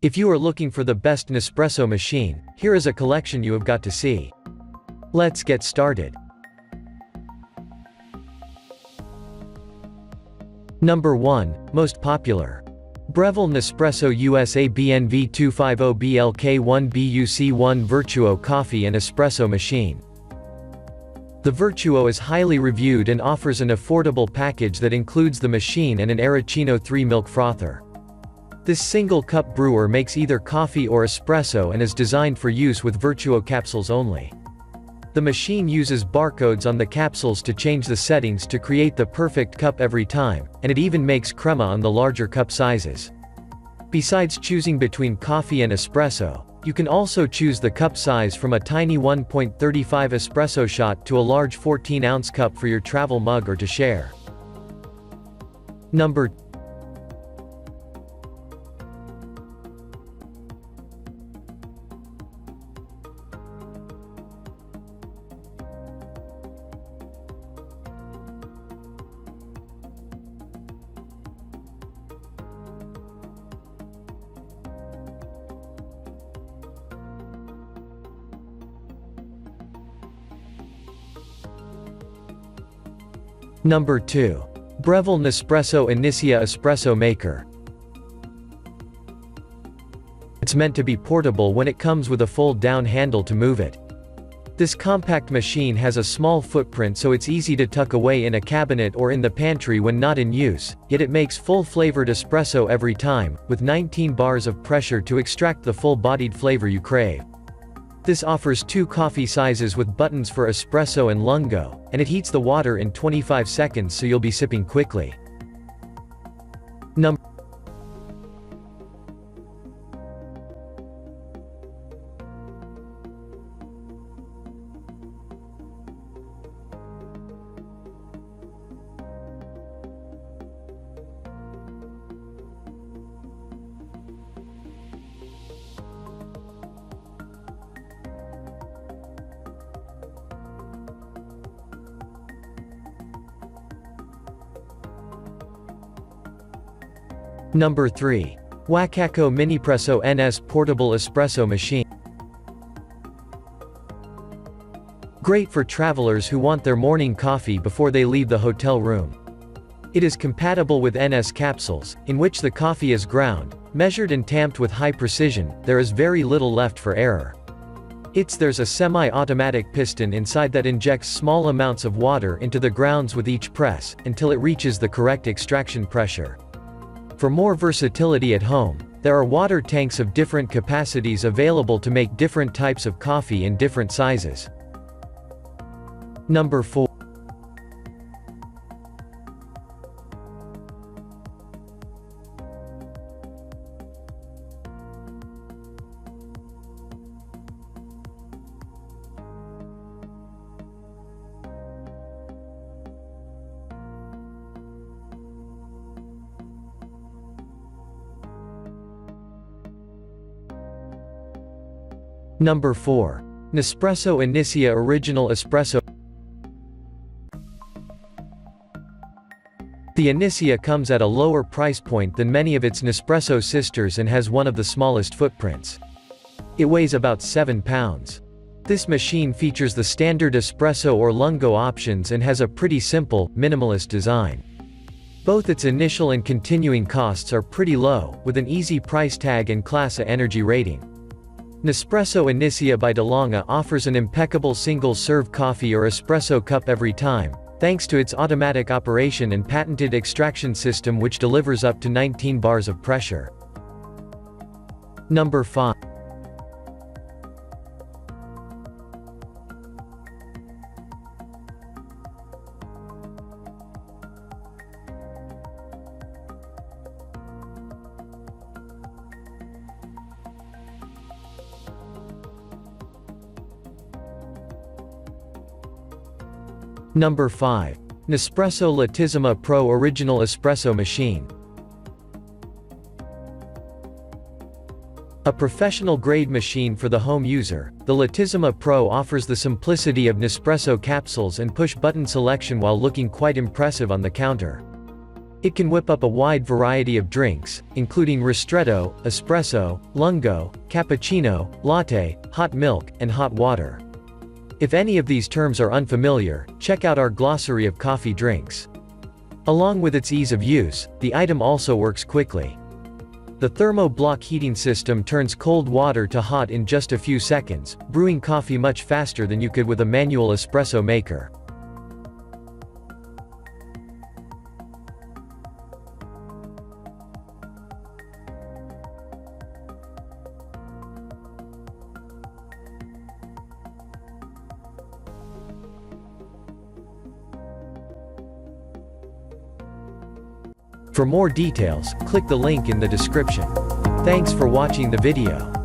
If you are looking for the best Nespresso machine, here is a collection you have got to see. Let's get started. Number 1, most popular. Breville-Nespresso USA BNV 250BLK1BUC1 Vertuo Coffee and Espresso Machine. The Vertuo is highly reviewed and offers an affordable package that includes the machine and an Arancino 3 milk frother. This single-cup brewer makes either coffee or espresso and is designed for use with Vertuo capsules only. The machine uses barcodes on the capsules to change the settings to create the perfect cup every time, and it even makes crema on the larger cup sizes. Besides choosing between coffee and espresso, you can also choose the cup size from a tiny 1.35 espresso shot to a large 14-ounce cup for your travel mug or to share. Number 2. Breville-Nespresso Inissia Espresso Maker. It's meant to be portable when it comes with a fold-down handle to move it. This compact machine has a small footprint, so it's easy to tuck away in a cabinet or in the pantry when not in use, yet it makes full-flavored espresso every time, with 19 bars of pressure to extract the full-bodied flavor you crave. This offers 2 coffee sizes with buttons for espresso and lungo, and it heats the water in 25 seconds so you'll be sipping quickly. Number 3. Wacaco Minipresso NS Portable Espresso Machine. Great for travelers who want their morning coffee before they leave the hotel room. It is compatible with NS capsules, in which the coffee is ground, measured and tamped with high precision. There is very little left for error. There's a semi-automatic piston inside that injects small amounts of water into the grounds with each press, until it reaches the correct extraction pressure. For more versatility at home, there are water tanks of different capacities available to make different types of coffee in different sizes. Number 4. Number 4. Nespresso Inissia Original Espresso. The Inissia comes at a lower price point than many of its Nespresso sisters and has one of the smallest footprints. It weighs about 7 pounds. This machine features the standard espresso or lungo options and has a pretty simple, minimalist design. Both its initial and continuing costs are pretty low, with an easy price tag and Class A energy rating. Nespresso Inissia by DeLonghi offers an impeccable single-serve coffee or espresso cup every time, thanks to its automatic operation and patented extraction system which delivers up to 19 bars of pressure. Number 5. Number 5. Nespresso Lattissima Pro Original Espresso Machine. A professional-grade machine for the home user, the Lattissima Pro offers the simplicity of Nespresso capsules and push-button selection while looking quite impressive on the counter. It can whip up a wide variety of drinks, including ristretto, espresso, lungo, cappuccino, latte, hot milk, and hot water. If any of these terms are unfamiliar, check out our glossary of coffee drinks. Along with its ease of use, the item also works quickly. The thermo-block heating system turns cold water to hot in just a few seconds, brewing coffee much faster than you could with a manual espresso maker. For more details, click the link in the description. Thanks for watching the video.